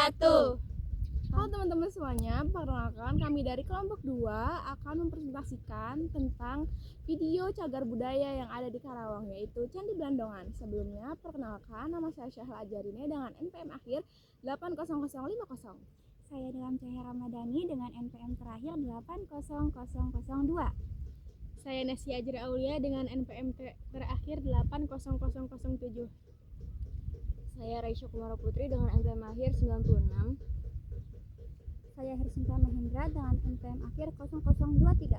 wabarakatuh. Halo teman-teman semuanya, perkenalkan kami dari kelompok 2 akan mempresentasikan tentang video cagar budaya yang ada di Karawang, yaitu Candi Blandongan. Sebelumnya, perkenalkan, nama saya Syahla Ajarine dengan NPM akhir 80050. Saya Nilam Cahaya Ramadhani dengan NPM terakhir 80002. Saya Nesya Ajra Aulia dengan NPM terakhir 80007. Saya Raisya Kumara Putri dengan NPM akhir 96. Saya Hersinta Mahendra dengan NPM akhir 0023.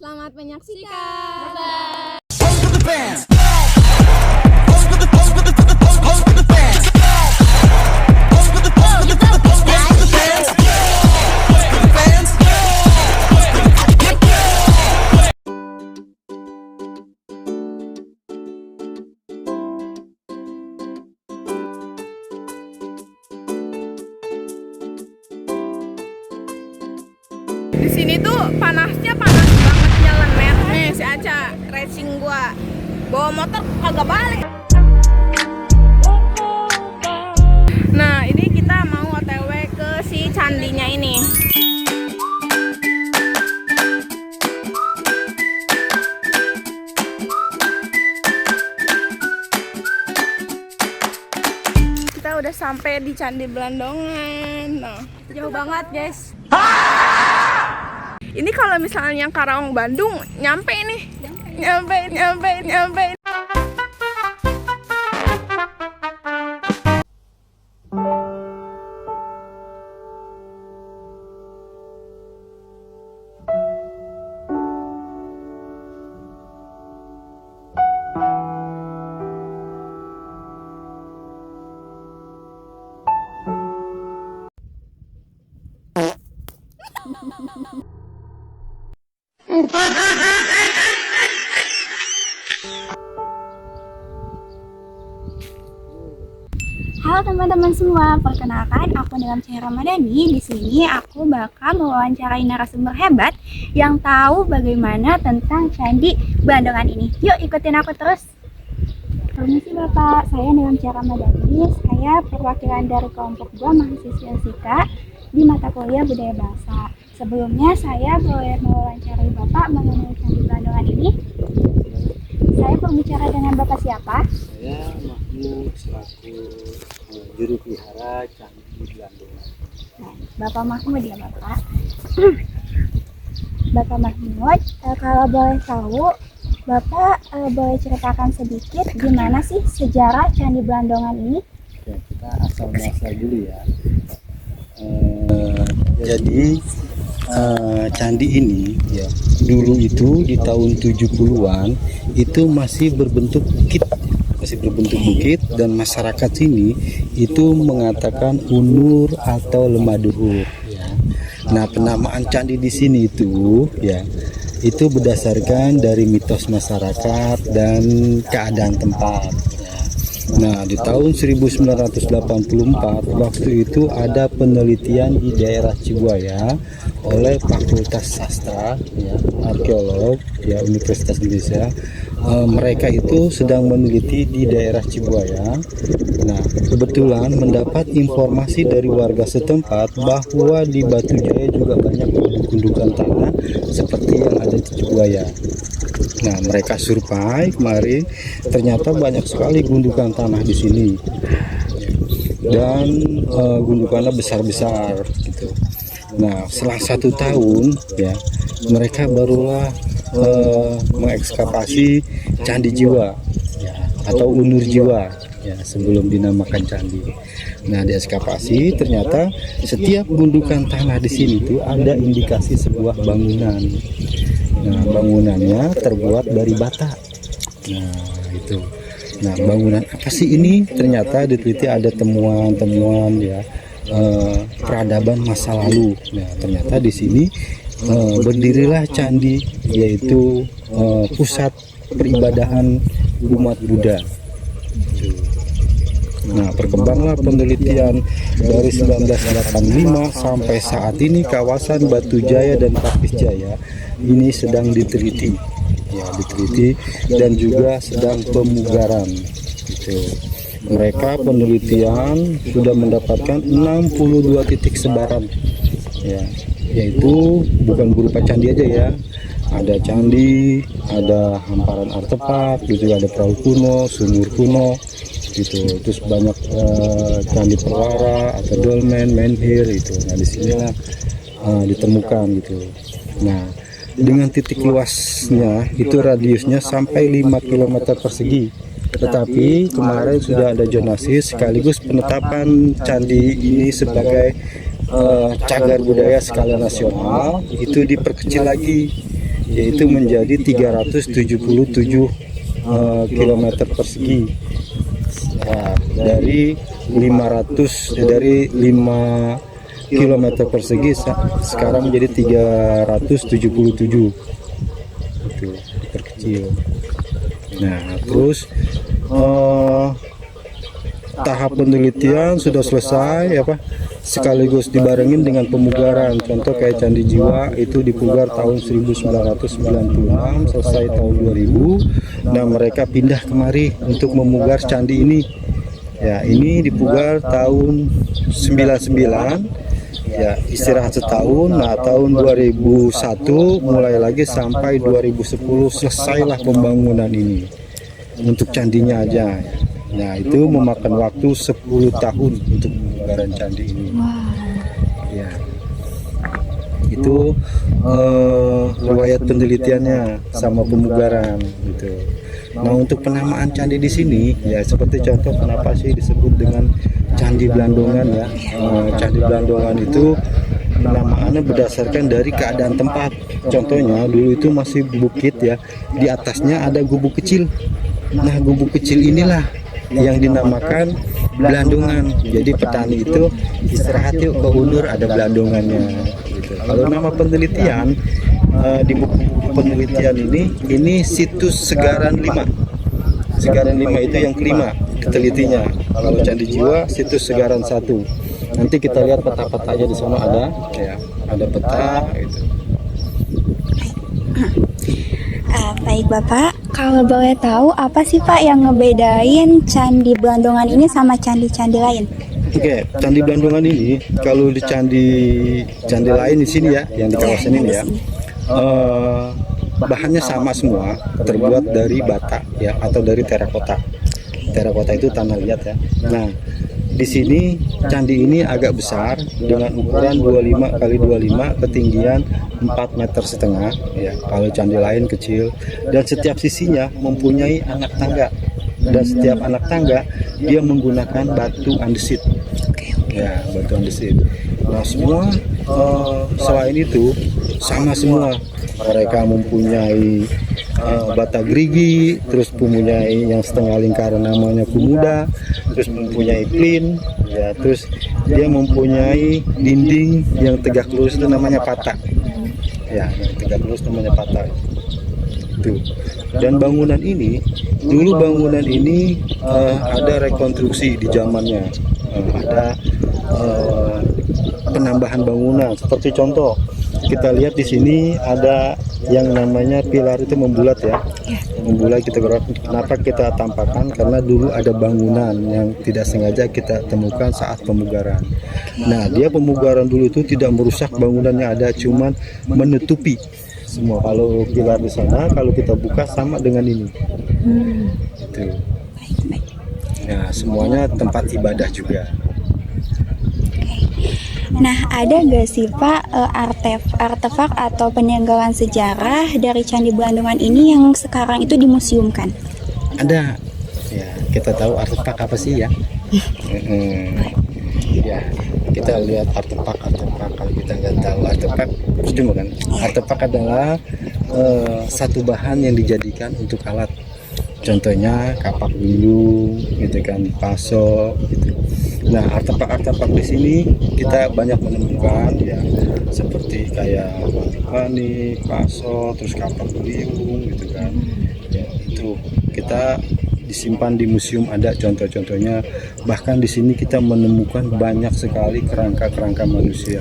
Selamat menyaksikan. Bye-bye. Di sini tuh panasnya panas banget, nyeleneh. Nih si Aca racing gua bawa motor kagak balik. Nah ini kita mau OTW ke si candinya ini. Kita udah sampai di Candi Blandongan. Nah Jauh banget, guys. ini kalau misalnya Karawang Bandung nyampe nih. Nyampe. Halo teman-teman semua, perkenalkan aku Nilam Cahaya Ramadhani. Di sini aku bakal mewawancarai narasumber hebat yang tahu bagaimana tentang Candi Blandongan ini. Yuk ikutin aku terus. Permisi Bapak, saya Nilam Cahaya Ramadhani. Saya perwakilan dari kelompok 2 mahasiswa SIKA di mata kuliah Budaya Bahasa. Sebelumnya saya boleh mewawancarai Bapak mengenai Candi Blandongan ini. Saya berbicara dengan Bapak siapa? Saya Mahmud selaku juru pelihara Candi Blandongan. Nah, Bapak Mahmud ya Bapak. Bapak Mahmud, kalau boleh tahu, Bapak boleh ceritakan sedikit gimana sih sejarah Candi Blandongan ini? Oke, kita asal muasal dulu ya. Jadi candi ini ya dulu itu di tahun 70-an itu masih berbentuk bukit dan masyarakat sini itu mengatakan unur atau lemaduhur ya. Nah, penamaan candi di sini itu ya itu berdasarkan dari mitos masyarakat dan keadaan tempat. Nah, di tahun 1984 waktu itu ada penelitian di daerah Cibuaya oleh Fakultas Sastra ya, Arkeolog ya Universitas Indonesia. Mereka itu sedang meneliti di daerah Cibuaya. Nah, kebetulan mendapat informasi dari warga setempat bahwa di Batu Jaya juga banyak gundukan tanah seperti yang ada di Cibuaya. Nah, mereka survei kemarin, ternyata banyak sekali gundukan tanah di sini, dan gundukannya besar-besar gitu. Nah, setelah 1 tahun ya, mereka barulah mengekskavasi Candi Jiwa ya, atau Unur Jiwa ya, sebelum dinamakan candi. Nah, di ekskavasi ternyata setiap gundukan tanah di sini tuh ada indikasi sebuah bangunan. Nah, bangunannya terbuat dari bata. Nah, itu. Nah, bangunan apa sih ini? Ternyata diteliti ada temuan-temuan ya peradaban masa lalu. Nah, ternyata di sini berdirilah candi, yaitu pusat peribadahan umat Buddha. Nah, berkembanglah penelitian dari 1985 sampai saat ini kawasan Batu Jaya dan Tapis Jaya ini sedang diteliti, ya, dan juga sedang pemugaran. Gitu. Mereka penelitian sudah mendapatkan 62 titik sebaran, ya, yaitu bukan berupa candi aja ya. Ada candi, ada hamparan artefak, gitu, ada perahu kuno, sumur kuno, gitu. Terus banyak candi perwara atau dolmen, menhir itu. Nah disinilah ditemukan gitu. Nah dengan titik luasnya itu radiusnya sampai 5 km persegi. Tetapi kemarin sudah ada zonasi sekaligus penetapan candi ini sebagai cagar budaya skala nasional itu diperkecil lagi, yaitu menjadi 377 km persegi. Ya, dari 5 km persegi sekarang menjadi 377, itu diperkecil. Nah terus tahap penelitian sudah selesai ya Pak, sekaligus dibarengin dengan pemugaran. Contoh kayak Candi Jiwa itu dipugar tahun 1996, selesai tahun 2000. Nah mereka pindah kemari untuk memugar candi ini. Ya ini dipugar tahun 99. Ya istirahat setahun. Nah tahun 2001 mulai lagi sampai 2010 selesailah pembangunan ini untuk candinya aja. Nah itu memakan waktu 10 tahun untuk pembugaran candi ini. Ya itu riwayat penelitiannya sama pemugaran gitu. Nah untuk penamaan candi di sini ya seperti contoh kenapa sih disebut dengan Candi Blandongan ya. Candi Blandongan itu penamaannya berdasarkan dari keadaan tempat. Contohnya dulu itu masih bukit ya, di atasnya ada gubuk kecil. Nah gubuk kecil inilah yang dinamakan Blandongan. Jadi petani itu istirahat yuk ke Undur ada Blandongannya gitu. Kalau nama penelitian di buku penelitian ini situs Segaran 5. Segaran 5 itu yang kelima ditelitinya. Kalau Candi Jiwa situs Segaran 1. Nanti kita lihat peta-peta aja di sana ada ya, ada peta gitu. Baik Bapak, kalau boleh tahu apa sih Pak yang ngebedain Candi Blandongan ini sama candi-candi lain? Oke, Candi Blandongan ini kalau di candi lain di sini ya, yang di kawasan ini ya, bahannya sama semua, terbuat dari bata ya atau dari terakota. Terakota itu tanah liat ya. Nah, di sini candi ini agak besar dengan ukuran 25 kali 25, ketinggian 4,5 meter ya. Kalau candi lain kecil dan setiap sisinya mempunyai anak tangga. Dan setiap anak tangga dia menggunakan batu andesit. Ya, batu andesit. Nah, semua selain itu sama semua. Mereka mempunyai bata gerigi, terus mempunyai yang setengah lingkaran namanya kumuda, terus mempunyai plin, ya, terus dia mempunyai dinding yang tegak lurus itu namanya pata, ya, yang tegak lurus namanya pata. Tuh. Dan bangunan ini, dulu bangunan ini ada rekonstruksi di zamannya, ada penambahan bangunan. Seperti contoh, kita lihat di sini ada yang namanya pilar itu membulat ya, membulat. Kita kenapa kita tampakkan karena dulu ada bangunan yang tidak sengaja kita temukan saat pemugaran. Nah dia pemugaran dulu itu tidak merusak bangunannya, ada cuman menutupi semua. Kalau pilar di sana kalau kita buka sama dengan ini. Itu. Nah semuanya tempat ibadah juga. Nah, ada nggak sih Pak artefak atau peninggalan sejarah dari Candi Blandongan ini yang sekarang itu dimuseumkan? Ada. Ya, kita tahu artefak apa sih ya? Ya, kita lihat artefak. Kalau kita nggak tahu artefak, percuma kan? Artefak adalah satu bahan yang dijadikan untuk alat. Contohnya kapak dulu, gitu kan, paso, gitu. Nah, artefak di sini kita banyak menemukan ya, seperti kayak manik, paso, terus kapak beliung, gitu kan. Ya, itu kita disimpan di museum, ada contoh-contohnya. Bahkan di sini kita menemukan banyak sekali kerangka manusia.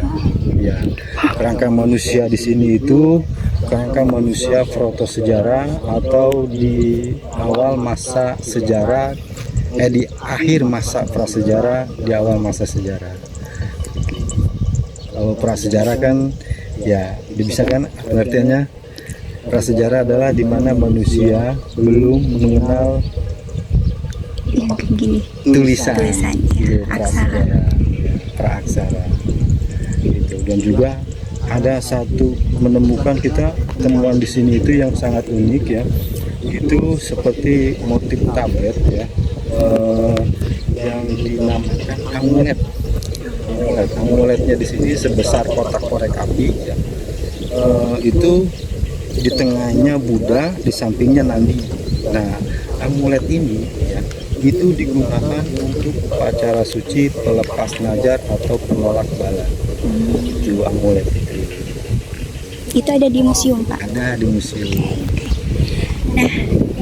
Ya, kerangka manusia di sini itu kerangka manusia proto sejarah atau di awal masa sejarah di akhir masa prasejarah, di awal masa sejarah. Kalau prasejarah kan ya bisa kan pengertiannya, prasejarah adalah di mana manusia belum mengenal Yang kayak gini. tulisan, Tulisannya, prasejarah, praaksara gitu. Dan juga ada satu menemukan kita temuan di sini itu yang sangat unik ya, itu seperti motif tablet ya, yang dinamakan amulet. Amuletnya di sini sebesar kotak korek api ya. Itu di tengahnya Buddha, di sampingnya Nandi. Nah, amulet ini ya itu digunakan untuk upacara suci pelepas najar atau penolak bala. Itu amulet itu Itu ada di museum, Pak. ada di museum. Nah,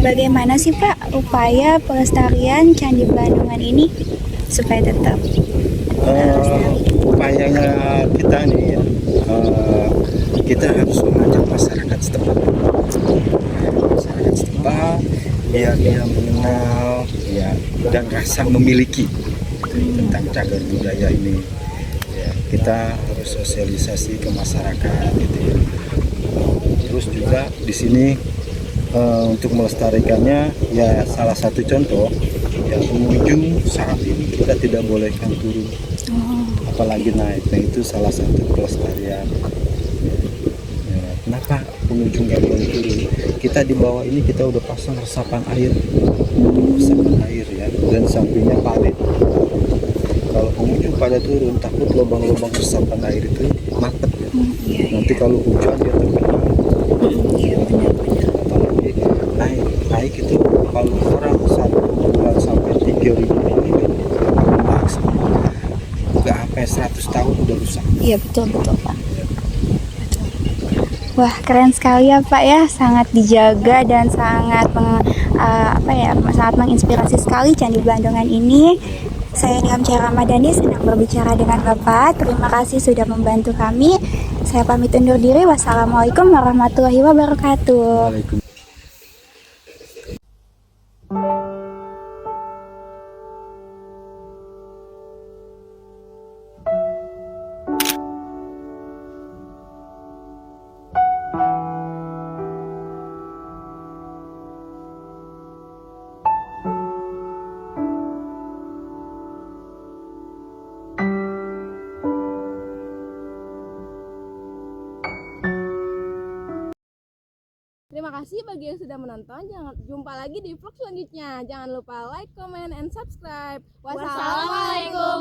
bagaimana sih Pak upaya pelestarian Candi Belandongan ini supaya tetap Upayanya kita nih ya, kita harus mengajak masyarakat setempat biar dia mengenal ya dan rasa memiliki tentang cagar budaya ini ya. Kita harus sosialisasi ke masyarakat gitu ya. Terus juga di sini untuk melestarikannya ya, salah satu contoh ya, pengunjung saat ini kita tidak bolehkan turun apalagi naik. Nah, itu salah satu pelestarian ya. Kenapa pengunjung nggak boleh turun? Kita di bawah ini kita udah pasang resapan air ya, dan sampingnya parit. Kalau pengunjung pada turun takut lubang-lubang resapan air itu mampet ya. Nanti kalau hujan dia terkena. Apalagi naik itu kalau orang 1 bulan sampai 3.000 ini maksimal nggak sampai 100 tahun udah rusak. Iya, betul Pak. Wah, keren sekali ya Pak ya, sangat dijaga dan sangat sangat menginspirasi sekali Candi Belandongan ini. Saya Niam Cahya Ramadhani senang berbicara dengan Bapak. Terima kasih sudah membantu kami. Saya pamit undur diri. Wassalamualaikum warahmatullahi wabarakatuh. Waalaikumsalam. Terima kasih bagi yang sudah menonton. Jangan jumpa lagi di vlog selanjutnya. Jangan lupa like, comment, and subscribe. Wassalamualaikum.